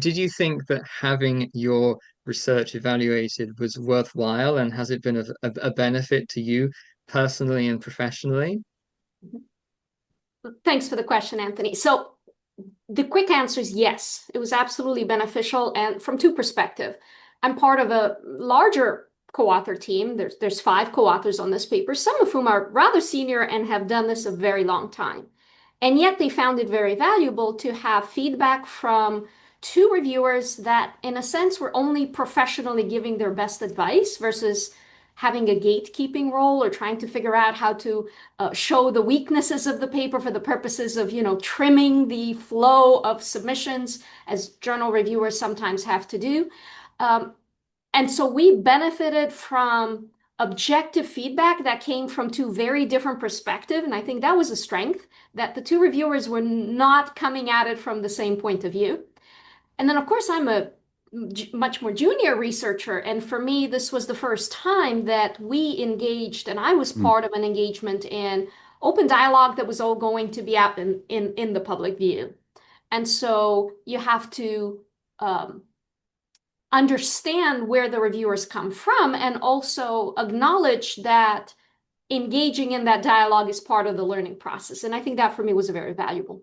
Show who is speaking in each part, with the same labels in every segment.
Speaker 1: did you think that having your research evaluated was worthwhile, and has it been a benefit to you personally and professionally?
Speaker 2: Thanks for the question, Anthony. So the quick answer is yes, it was absolutely beneficial, and from two perspectives. I'm part of a larger co-author team. There's five co-authors on this paper, some of whom are rather senior and have done this a very long time. And yet they found it very valuable to have feedback from two reviewers that, in a sense, were only professionally giving their best advice versus having a gatekeeping role or trying to figure out how to show the weaknesses of the paper for the purposes of, trimming the flow of submissions, as journal reviewers sometimes have to do. Um, and so we benefited from objective feedback that came from two very different perspectives. And I think that was a strength, that the two reviewers were not coming at it from the same point of view. And then, of course, I'm a much more junior researcher. And for me, this was the first time that we engaged, and I was
Speaker 3: Mm.
Speaker 2: part of an engagement in open dialogue that was all going to be out in the public view. And so you have to um, understand where the reviewers come from and also acknowledge that engaging in that dialogue is part of the learning process. And I think that for me was very valuable.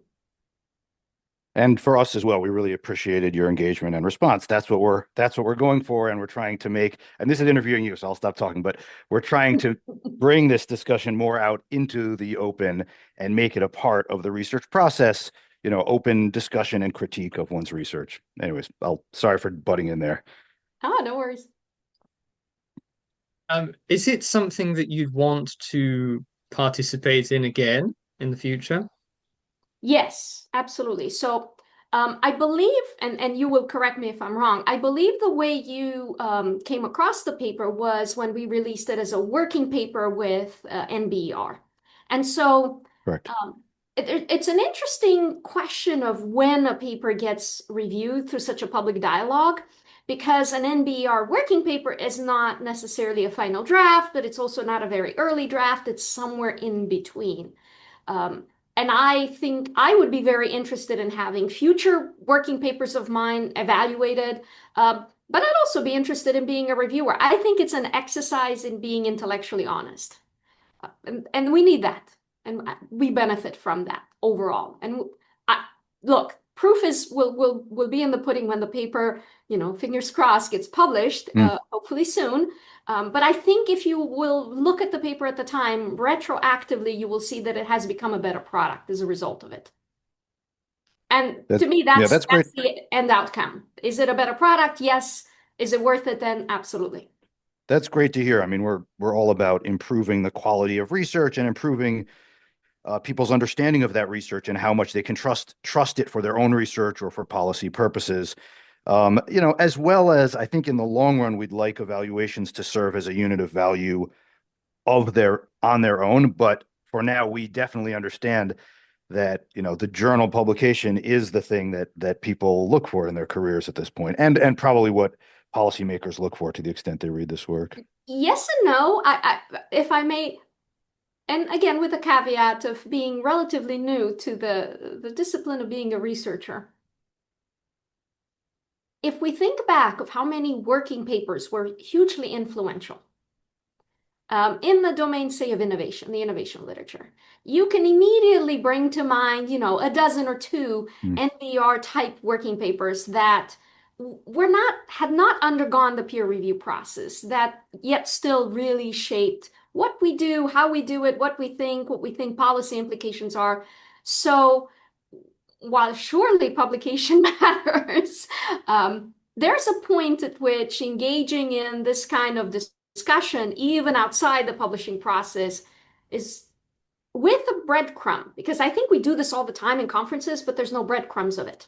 Speaker 3: And for us as well, we really appreciated your engagement and response. That's what we're going for, and we're trying to make. And this is interviewing you, so I'll stop talking. But we're trying to bring this discussion more out into the open and make it a part of the research process. Open discussion and critique of one's research. Anyways, sorry for butting in there.
Speaker 2: Ah, no worries.
Speaker 1: Is it something that you'd want to participate in again in the future?
Speaker 2: Yes, absolutely. So I believe, and you will correct me if I'm wrong, I believe the way you came across the paper was when we released it as a working paper with NBER. And so
Speaker 3: Correct.
Speaker 2: it's an interesting question of when a paper gets reviewed through such a public dialogue, because an NBER working paper is not necessarily a final draft, but it's also not a very early draft. It's somewhere in between. Um, and I think I would be very interested in having future working papers of mine evaluated. But I'd also be interested in being a reviewer. I think it's an exercise in being intellectually honest. And we need that. And we benefit from that overall. And I, look, proof is will be in the pudding when the paper, fingers crossed, gets published,
Speaker 3: Mm.
Speaker 2: hopefully soon. But I think if you will look at the paper at the time, retroactively, you will see that it has become a better product as a result of it. And
Speaker 3: That,
Speaker 2: to me,
Speaker 3: yeah,
Speaker 2: that's
Speaker 3: that's great.
Speaker 2: the end outcome. Is it a better product? Yes. Is it worth it then? Absolutely.
Speaker 3: That's great to hear. I mean, we're all about improving the quality of research and improving people's understanding of that research and how much they can trust it for their own research or for policy purposes. As well as I think in the long run, we'd like evaluations to serve as a unit of value on their own. But for now, we definitely understand that, the journal publication is the thing that people look for in their careers at this point, and probably what policymakers look for to the extent they read this work.
Speaker 2: Yes and no. If I may, and again, with the caveat of being relatively new to the discipline of being a researcher. If we think back of how many working papers were hugely influential in the domain, say, of innovation, the innovation literature, you can immediately bring to mind, a dozen or two
Speaker 3: Mm.
Speaker 2: NBR type working papers that had not undergone the peer review process, that yet still really shaped what we do, how we do it, what we think policy implications are. So while surely publication matters, there's a point at which engaging in this kind of discussion, even outside the publishing process, is with a breadcrumb, because I think we do this all the time in conferences, but there's no breadcrumbs of it.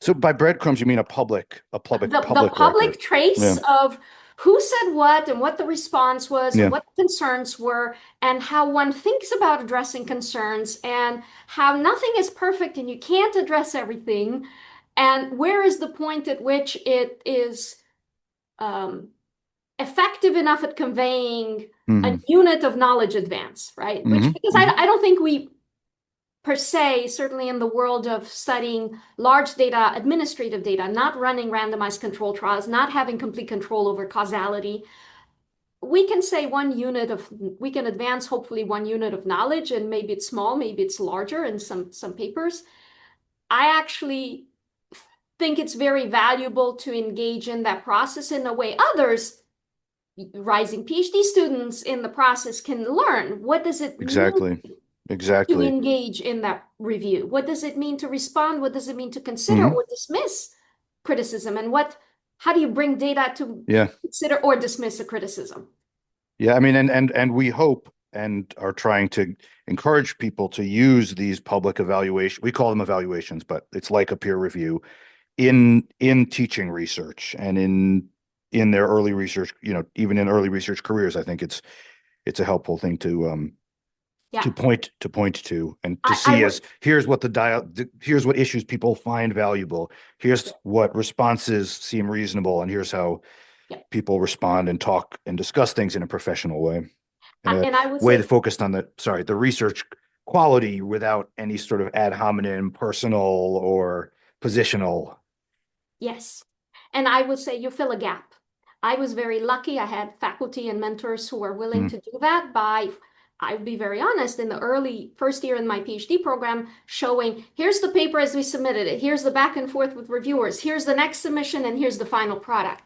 Speaker 3: So by breadcrumbs, you mean a public
Speaker 2: The
Speaker 3: public record?
Speaker 2: public trace
Speaker 3: Yeah,
Speaker 2: of who said what and what the response was and
Speaker 3: yeah.
Speaker 2: what the concerns were and how one thinks about addressing concerns and how nothing is perfect and you can't address everything, and where is the point at which it is um, effective enough at conveying a
Speaker 3: Hmm.
Speaker 2: unit of knowledge advance, right? Which,
Speaker 3: Hmm.
Speaker 2: because
Speaker 3: Hmm.
Speaker 2: I don't think we per se, certainly in the world of studying large data, administrative data, not running randomized control trials, not having complete control over causality, we can say we can advance hopefully 1 unit of knowledge, and maybe it's small, maybe it's larger in some papers. I actually think it's very valuable to engage in that process in a way others, rising PhD students in the process, can learn. What does it mean
Speaker 3: Exactly.
Speaker 2: to
Speaker 3: Exactly.
Speaker 2: engage in that review? What does it mean to respond? What does it mean to consider
Speaker 3: Hmm.
Speaker 2: or dismiss criticism? And how do you bring data to
Speaker 3: Yeah.
Speaker 2: consider or dismiss a criticism?
Speaker 3: Yeah. I mean, and we hope and are trying to encourage people to use these public evaluation. We call them evaluations, but it's like a peer review in teaching research and in their early research, even in early research careers. I think it's a helpful thing
Speaker 2: Yeah.
Speaker 3: to point to and to
Speaker 2: I
Speaker 3: see
Speaker 2: would,
Speaker 3: as here's what here's what issues people find valuable, here's what responses seem reasonable, and here's how
Speaker 2: yeah.
Speaker 3: people respond and talk and discuss things in a professional way, in a
Speaker 2: And I would
Speaker 3: way that
Speaker 2: say,
Speaker 3: focused on the research quality without any sort of ad hominem personal or positional.
Speaker 2: yes. And I would say you fill a gap. I was very lucky. I had faculty and mentors who were willing
Speaker 3: Mm,
Speaker 2: to do that by, I would be very honest, in the early first year in my PhD program, showing here's the paper as we submitted it, here's the back and forth with reviewers, here's the next submission, and here's the final product.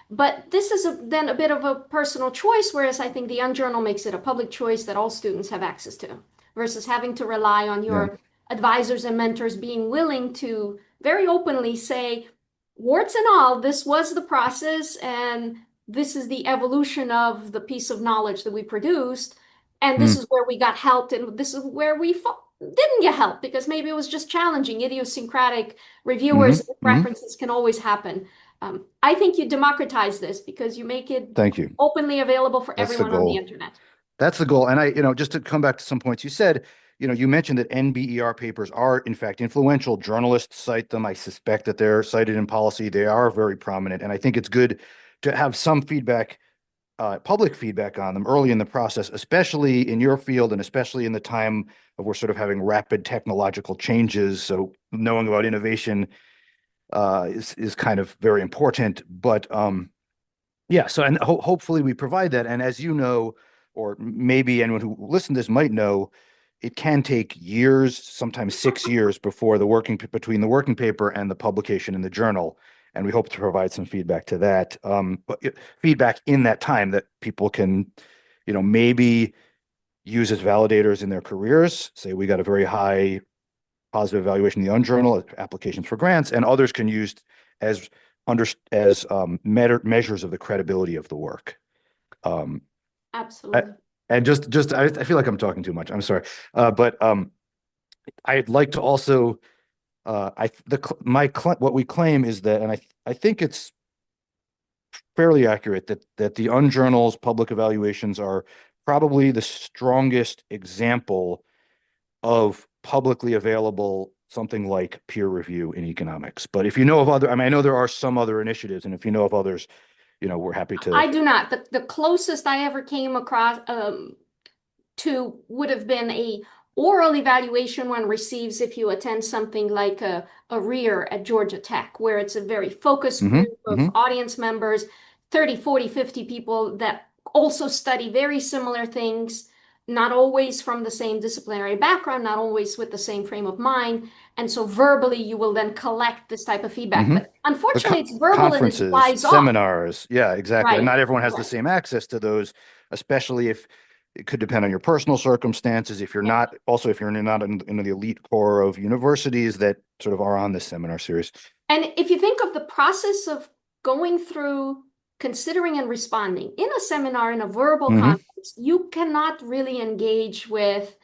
Speaker 2: But this is then a bit of a personal choice, whereas I think the Unjournal makes it a public choice that all students have access to, versus having to rely on
Speaker 3: yeah.
Speaker 2: your advisors and mentors being willing to very openly say, warts and all, this was the process, and this is the evolution of the piece of knowledge that we produced, and this
Speaker 3: Mm,
Speaker 2: is where we got helped, and this is where we didn't get help because maybe it was just challenging. Idiosyncratic reviewers
Speaker 3: hmm.
Speaker 2: and
Speaker 3: Hmm.
Speaker 2: preferences can always happen. I think you democratize this because you make it
Speaker 3: Thank you.
Speaker 2: openly available for
Speaker 3: That's the
Speaker 2: everyone on the
Speaker 3: goal.
Speaker 2: internet.
Speaker 3: That's the goal. And just to come back to some points you said, you mentioned that NBER papers are in fact influential. Journalists cite them. I suspect that they're cited in policy. They are very prominent. And I think it's good to have some feedback, public feedback on them early in the process, especially in your field and especially in the time of we're sort of having rapid technological changes. So knowing about innovation is kind of very important. But yeah, so and hopefully we provide that. And as you know, or maybe anyone who listened to this might know, it can take years, sometimes 6 years before between the working paper and the publication in the journal. And we hope to provide some feedback to that, but feedback in that time that people can, maybe use as validators in their careers. Say we got a very high positive evaluation in the Unjournal, applications for grants, and others can use as measures of the credibility of the work. Um, I,
Speaker 2: Absolutely.
Speaker 3: and I feel like I'm talking too much. I'm sorry, but I'd like to also what we claim is that, and I think it's fairly accurate that the Unjournal's public evaluations are probably the strongest example of publicly available something like peer review in economics. But if you know of other, I mean, I know there are some other initiatives, and if you know of others, we're happy to.
Speaker 2: I do not. The closest I ever came across to would have been a oral evaluation one receives if you attend something like a REAR at Georgia Tech, where it's a very focused
Speaker 3: Hmm.
Speaker 2: group of
Speaker 3: Hmm.
Speaker 2: audience members, 30, 40, 50 people that also study very similar things, not always from the same disciplinary background, not always with the same frame of mind. And so verbally, you will then collect this type of feedback.
Speaker 3: Hmm.
Speaker 2: But
Speaker 3: The
Speaker 2: unfortunately, it's verbal and it
Speaker 3: conferences,
Speaker 2: flies off.
Speaker 3: seminars, yeah, exactly. And
Speaker 2: Right.
Speaker 3: not everyone has the
Speaker 2: Right.
Speaker 3: same access to those, especially if it could depend on your personal circumstances. If you're
Speaker 2: Yeah.
Speaker 3: not, also if you're not in the elite core of universities that sort of are on this seminar series.
Speaker 2: And if you think of the process of going through considering and responding in a seminar, in a verbal
Speaker 3: Hmm.
Speaker 2: context, you cannot really engage with,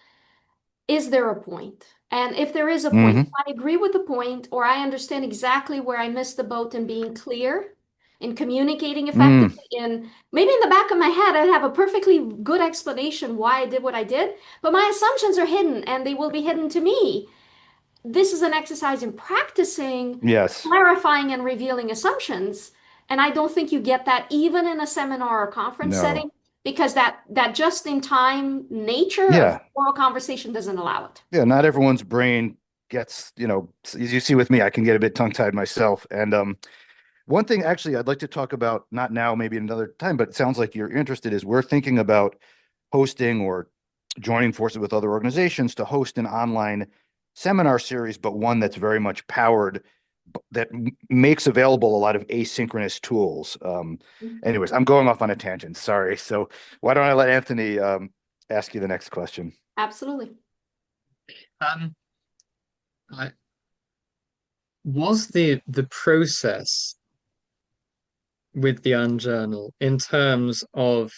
Speaker 2: is there a point? And if there is a point,
Speaker 3: Hmm.
Speaker 2: if I agree with the point, or I understand exactly where I missed the boat in being clear, in communicating
Speaker 3: Mm.
Speaker 2: effectively, in maybe in the back of my head, I have a perfectly good explanation why I did what I did, but my assumptions are hidden and they will be hidden to me. This is an exercise in practicing
Speaker 3: Yes.
Speaker 2: clarifying and revealing assumptions. And I don't think you get that even in a seminar or conference
Speaker 3: No.
Speaker 2: setting. because that just-in-time nature of
Speaker 3: Yeah.
Speaker 2: oral conversation doesn't allow it.
Speaker 3: Yeah. Not everyone's brain gets, as you see with me, I can get a bit tongue-tied myself. And one thing actually I'd like to talk about, not now, maybe another time, but it sounds like you're interested, is we're thinking about hosting or joining forces with other organizations to host an online seminar series, but one that's very much powered, that makes available a lot of asynchronous tools. Anyways, I'm going off on a tangent. Sorry. So why don't I let Anthony ask you the next question?
Speaker 2: Absolutely.
Speaker 1: Um, I, was the process with the Unjournal in terms of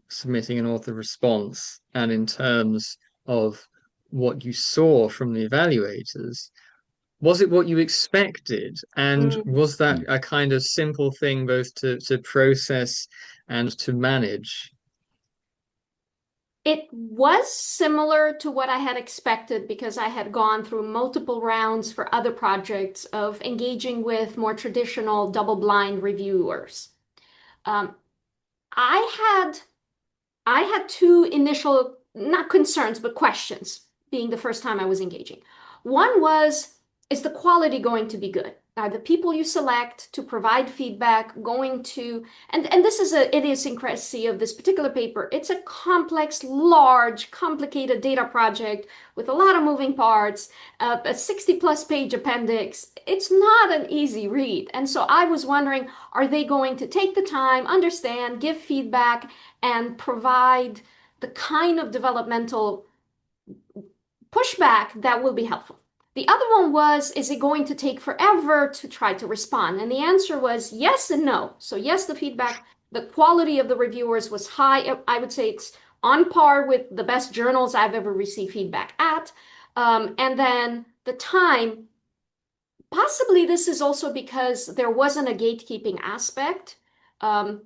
Speaker 1: submitting an author response and in terms of what you saw from the evaluators, was it what you expected? And
Speaker 2: Mm.
Speaker 1: was that a kind of simple thing both to process and to manage?
Speaker 2: It was similar to what I had expected because I had gone through multiple rounds for other projects of engaging with more traditional double-blind reviewers. Um, I had I had two initial, not concerns, but questions, being the first time I was engaging. One was, is the quality going to be good? Are the people you select to provide feedback going to, and this is a idiosyncrasy of this particular paper. It's a complex, large, complicated data project with a lot of moving parts, a 60 plus page appendix. It's not an easy read. And so I was wondering, are they going to take the time, understand, give feedback, and provide the kind of developmental pushback that will be helpful? The other one was, is it going to take forever to try to respond? And the answer was yes and no. So, yes, the feedback, the quality of the reviewers was high. I would say it's on par with the best journals I've ever received feedback at. And then the time, possibly this is also because there wasn't a gatekeeping aspect. Um,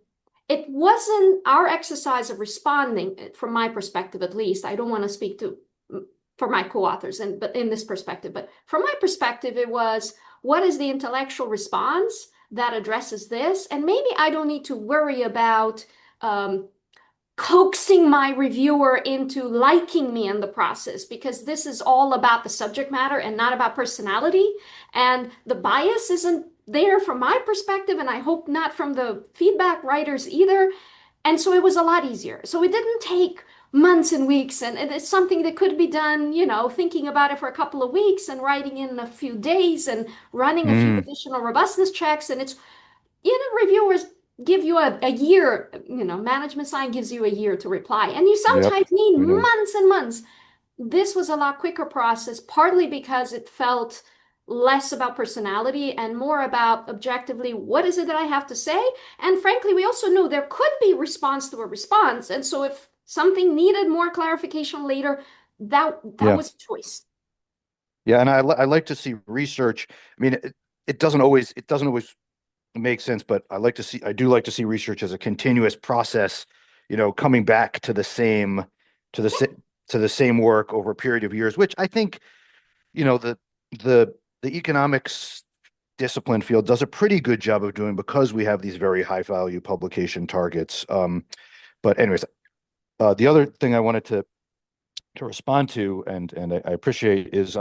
Speaker 2: it wasn't our exercise of responding, from my perspective at least. I don't want to speak to for my co-authors, but in this perspective, but from my perspective, it was, what is the intellectual response that addresses this? And maybe I don't need to worry about coaxing my reviewer into liking me in the process, because this is all about the subject matter and not about personality. And the bias isn't there from my perspective, and I hope not from the feedback writers either. And so it was a lot easier. So it didn't take months and weeks, and it's something that could be done, thinking about it for a couple of weeks and writing in a few days and running a few
Speaker 3: Mm,
Speaker 2: additional robustness checks. And it's, reviewers give you a year, management sign gives you a year to reply, and you
Speaker 3: yep.
Speaker 2: sometimes need
Speaker 3: We know.
Speaker 2: months and months. This was a lot quicker process, partly because it felt less about personality and more about objectively, what is it that I have to say? And frankly, we also knew there could be response to a response. And so if something needed more clarification later, that
Speaker 3: Yeah.
Speaker 2: was a choice.
Speaker 3: Yeah. And I like to see research. I mean, it doesn't always make sense, but I do like to see research as a continuous process, coming back to the same work over a period of years, which I think, you know, the the the economics discipline field does a pretty good job of doing, because we have these very high value publication targets. But anyways, the other thing I wanted to respond to, and I appreciate, is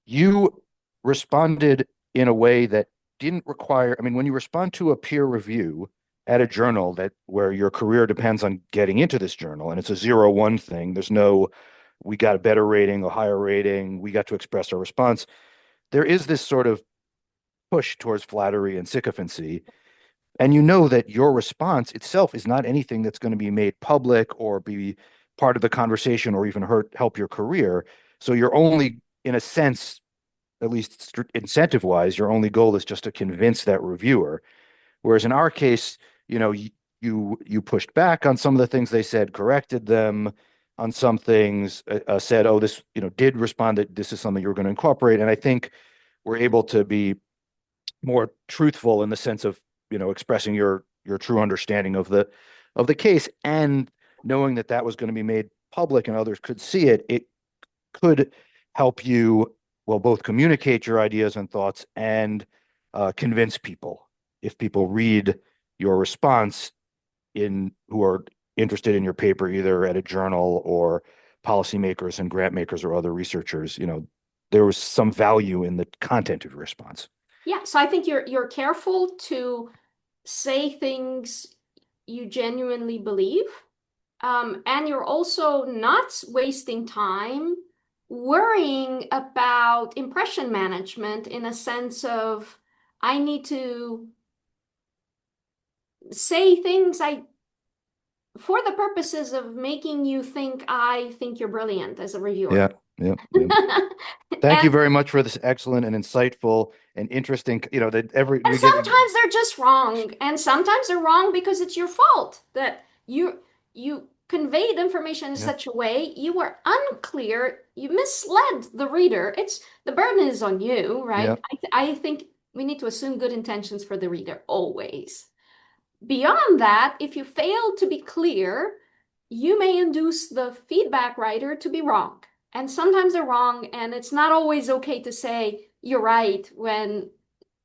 Speaker 3: you responded in a way that didn't require, I mean, when you respond to a peer review at a journal that where your career depends on getting into this journal, and it's a 0-1 thing, there's no, we got a better rating, a higher rating, we got to express our response. There is this sort of push towards flattery and sycophancy. And you know that your response itself is not anything that's going to be made public or be part of the conversation or even help your career. So you're only, in a sense, at least incentive wise, your only goal is just to convince that reviewer. Whereas in our case, you pushed back on some of the things they said, corrected them on some things, said, oh, this, did respond that this is something you're going to incorporate. And I think we're able to be more truthful in the sense of, expressing your true understanding of the case, and knowing that that was going to be made public and others could see it. It could help you, well, both communicate your ideas and thoughts and convince people. If people read your response, who are interested in your paper, either at a journal or policymakers and grant makers or other researchers, there was some value in the content of your response.
Speaker 2: Yeah, so I think you're careful to say things you genuinely believe. And you're also not wasting time worrying about impression management in a sense of, I need to say things for the purposes of making you think I think you're brilliant as a reviewer.
Speaker 3: Yeah, yeah, yeah. Thank you
Speaker 2: And
Speaker 3: very much for this excellent and insightful and interesting, that
Speaker 2: And sometimes they're just wrong, and sometimes they're wrong because it's your fault that you conveyed information in
Speaker 3: yeah,
Speaker 2: such a way you were unclear, you misled the reader. It's the burden is on you,
Speaker 3: yeah.
Speaker 2: right? I think we need to assume good intentions for the reader always. Beyond that, if you fail to be clear, you may induce the feedback writer to be wrong. And sometimes they're wrong, and it's not always okay to say you're right when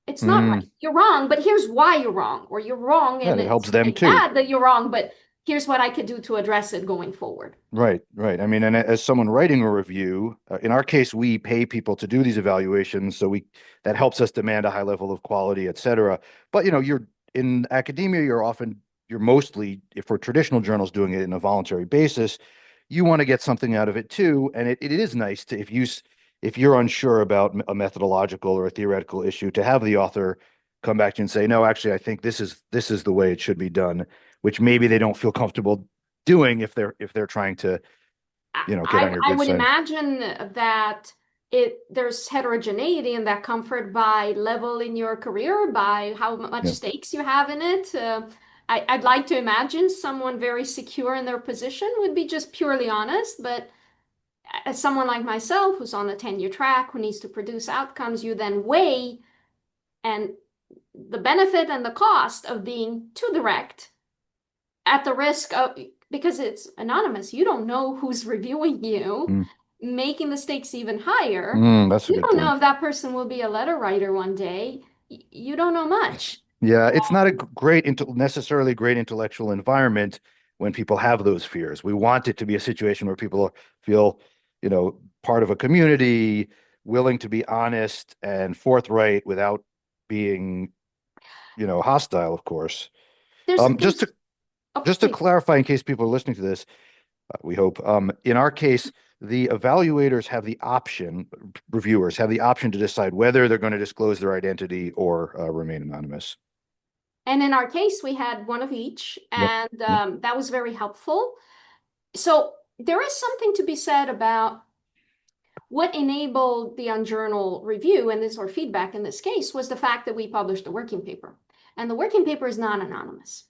Speaker 2: it's not right.
Speaker 3: Mm,
Speaker 2: You're wrong, but here's why you're wrong. Or you're wrong
Speaker 3: yeah,
Speaker 2: and
Speaker 3: and it helps
Speaker 2: it's
Speaker 3: them
Speaker 2: very
Speaker 3: too.
Speaker 2: bad that you're wrong, but here's what I could do to address it going forward.
Speaker 3: Right, right. I mean, and as someone writing a review, in our case, we pay people to do these evaluations, so that helps us demand a high level of quality, et cetera. But you're in academia, you're mostly, if for traditional journals, doing it in a voluntary basis. You want to get something out of it too, and it is nice to if you're unsure about a methodological or a theoretical issue, to have the author come back to you and say, no, actually, I think this is the way it should be done, which maybe they don't feel comfortable doing if they're trying to get on your
Speaker 2: I
Speaker 3: good
Speaker 2: would
Speaker 3: side.
Speaker 2: imagine that there's heterogeneity in that comfort by level in your career, by how much
Speaker 3: Yeah,
Speaker 2: stakes you have in it. I'd like to imagine someone very secure in their position would be just purely honest, but as someone like myself who's on the tenure track, who needs to produce outcomes, you then weigh and the benefit and the cost of being too direct at the risk of, because it's anonymous, you don't know who's reviewing you,
Speaker 3: mm,
Speaker 2: making the stakes even higher.
Speaker 3: that's a
Speaker 2: You
Speaker 3: good
Speaker 2: don't know
Speaker 3: point.
Speaker 2: if that person will be a letter writer one day. You don't know much.
Speaker 3: Yeah, it's not a necessarily great intellectual environment when people have those fears. We want it to be a situation where people feel, part of a community, willing to be honest and forthright without being, hostile, of course.
Speaker 2: There's,
Speaker 3: Um, just
Speaker 2: there's,
Speaker 3: to
Speaker 2: oh,
Speaker 3: just to
Speaker 2: please.
Speaker 3: clarify, in case people are listening to this, we hope, in our case, the evaluators have the option, reviewers have the option to decide whether they're going to disclose their identity or remain anonymous.
Speaker 2: And in our case, we had one of each,
Speaker 3: Yep.
Speaker 2: and
Speaker 3: Yep.
Speaker 2: that was very helpful. So there is something to be said about what enabled the Unjournal review and this or feedback in this case was the fact that we published a working paper. And the working paper is non-anonymous.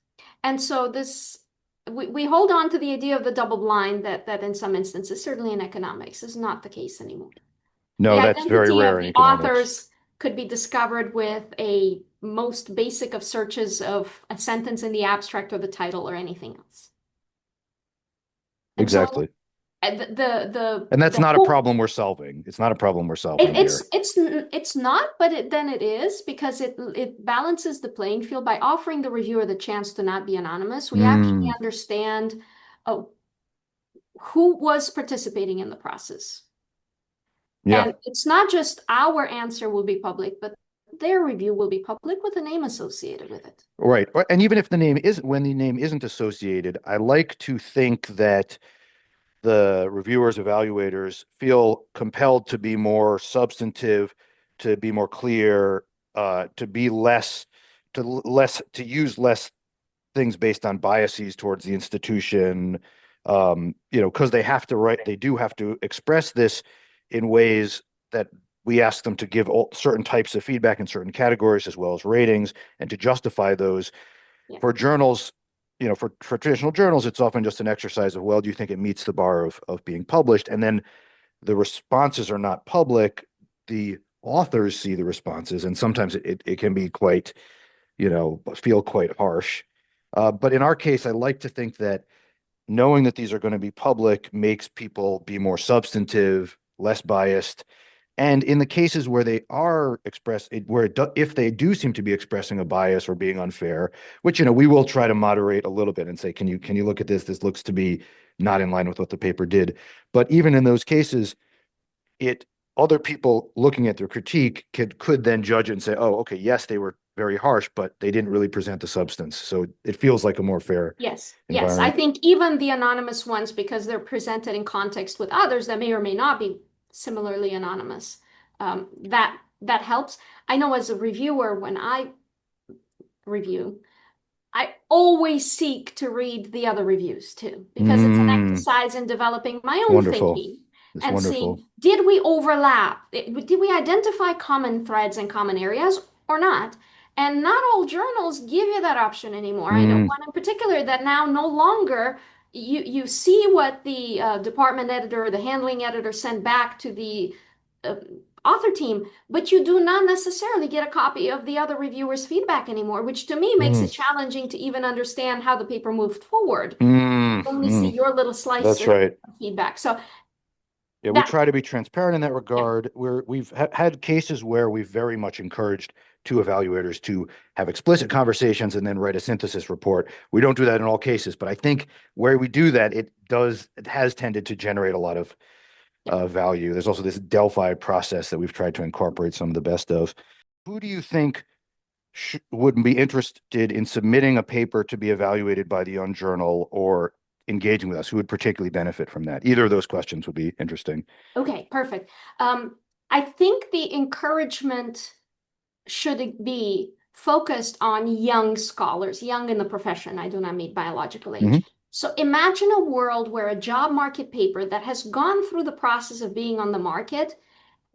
Speaker 2: And so we hold on to the idea of the double blind that in some instances, certainly in economics, is not the case anymore. The
Speaker 3: No, that's very
Speaker 2: identity of
Speaker 3: rare in
Speaker 2: the
Speaker 3: economics.
Speaker 2: authors could be discovered with a most basic of searches of a sentence in the abstract or the title or anything else. And so
Speaker 3: Exactly. And that's
Speaker 2: the
Speaker 3: not a
Speaker 2: whole
Speaker 3: problem we're solving. It's not a problem we're solving here.
Speaker 2: it's not, but then it is because it balances the playing field by offering the reviewer the chance to not be anonymous. We actually
Speaker 3: Mm,
Speaker 2: understand uh, who was participating in the process.
Speaker 3: yeah.
Speaker 2: And it's not just our answer will be public, but their review will be public with a name associated with it.
Speaker 3: Right. And even if when the name isn't associated, I like to think that the reviewers, evaluators feel compelled to be more substantive, to be more clear, to be to use less things based on biases towards the institution, because they do have to express this in ways that we ask them to give certain types of feedback in certain categories as well as ratings, and to justify those.
Speaker 2: Yeah.
Speaker 3: For journals, for traditional journals, it's often just an exercise of, well, do you think it meets the bar of being published? And then the responses are not public. The authors see the responses, and sometimes it can be quite, feel quite harsh. But in our case, I like to think that knowing that these are going to be public makes people be more substantive, less biased, And in the cases where they are expressed, if they do seem to be expressing a bias or being unfair, which we will try to moderate a little bit and say, can you look at this? This looks to be not in line with what the paper did. But even in those cases, it other people looking at their critique could then judge it and say, oh, okay, yes, they were very harsh, but they didn't really present the substance. So it feels like a more fair
Speaker 2: Yes, yes. I
Speaker 3: environment.
Speaker 2: think even the anonymous ones, because they're presented in context with others that may or may not be similarly anonymous, that helps. I know as a reviewer, when I review, I always seek to read the other reviews too, because it's an
Speaker 3: Mm,
Speaker 2: exercise in developing my
Speaker 3: it's
Speaker 2: own
Speaker 3: wonderful.
Speaker 2: thinking
Speaker 3: It's
Speaker 2: and
Speaker 3: wonderful.
Speaker 2: seeing, did we overlap? Did we identify common threads and common areas or not? And not all journals give you that option anymore. I know
Speaker 3: Mm,
Speaker 2: one in particular that now no longer you see what the department editor or the handling editor sent back to the uh, author team, but you do not necessarily get a copy of the other reviewers' feedback anymore, which to me makes it
Speaker 3: mm,
Speaker 2: challenging to even understand how the paper moved forward.
Speaker 3: mm,
Speaker 2: Only see
Speaker 3: mm.
Speaker 2: your little slice
Speaker 3: That's
Speaker 2: of
Speaker 3: right.
Speaker 2: feedback. So
Speaker 3: Yeah, we
Speaker 2: that,
Speaker 3: try to be transparent in that
Speaker 2: yeah,
Speaker 3: regard. We've had cases where we've very much encouraged two evaluators to have explicit conversations and then write a synthesis report. We don't do that in all cases, but I think where we do that, it has tended to generate a lot of
Speaker 2: yeah.
Speaker 3: value. There's also this Delphi process that we've tried to incorporate some of the best of. Who do you think would be interested in submitting a paper to be evaluated by the Unjournal or engaging with us? Who would particularly benefit from that? Either of those questions would be interesting.
Speaker 2: Okay, perfect. I think the encouragement should be focused on young scholars, young in the profession. I do not mean biological
Speaker 3: Hmm.
Speaker 2: age. So imagine a world where a job market paper that has gone through the process of being on the market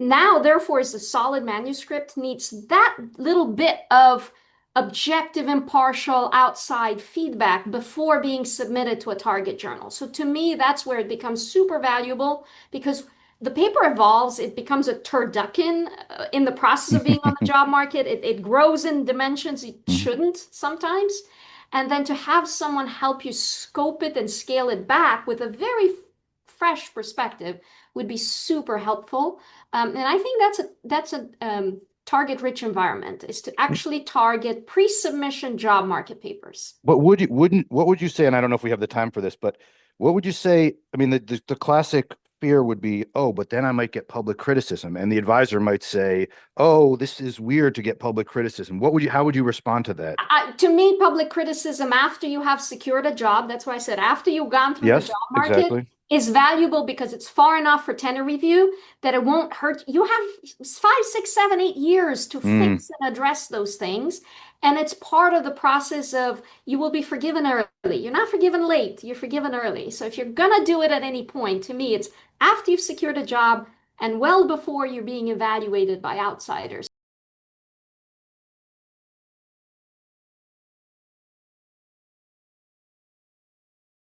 Speaker 2: now, therefore, is a solid manuscript needs that little bit of objective, impartial, outside feedback before being submitted to a target journal. So to me, that's where it becomes super valuable because the paper evolves, it becomes a turducken in the process of being on the job market. It grows in dimensions it shouldn't sometimes. And then to have someone help you scope it and scale it back with a very fresh perspective would be super helpful. And I think that's a target-rich environment is to actually target pre-submission job market papers.
Speaker 3: What would you say? And I don't know if we have the time for this, but what would you say? I mean, the classic fear would be, oh, but then I might get public criticism, and the advisor might say, oh, this is weird to get public criticism. How would you respond to that?
Speaker 2: To me, public criticism after you have secured a job, that's why I said after you've gone through the
Speaker 3: Yes,
Speaker 2: job market,
Speaker 3: exactly.
Speaker 2: is valuable because it's far enough for tenure review that it won't hurt. You have 5, 6, 7, 8 years to
Speaker 3: Mm,
Speaker 2: fix and address those things. And it's part of the process of you will be forgiven early. You're not forgiven late, you're forgiven early. So if you're gonna do it at any point, to me, it's after you've secured a job and well before you're being evaluated by outsiders.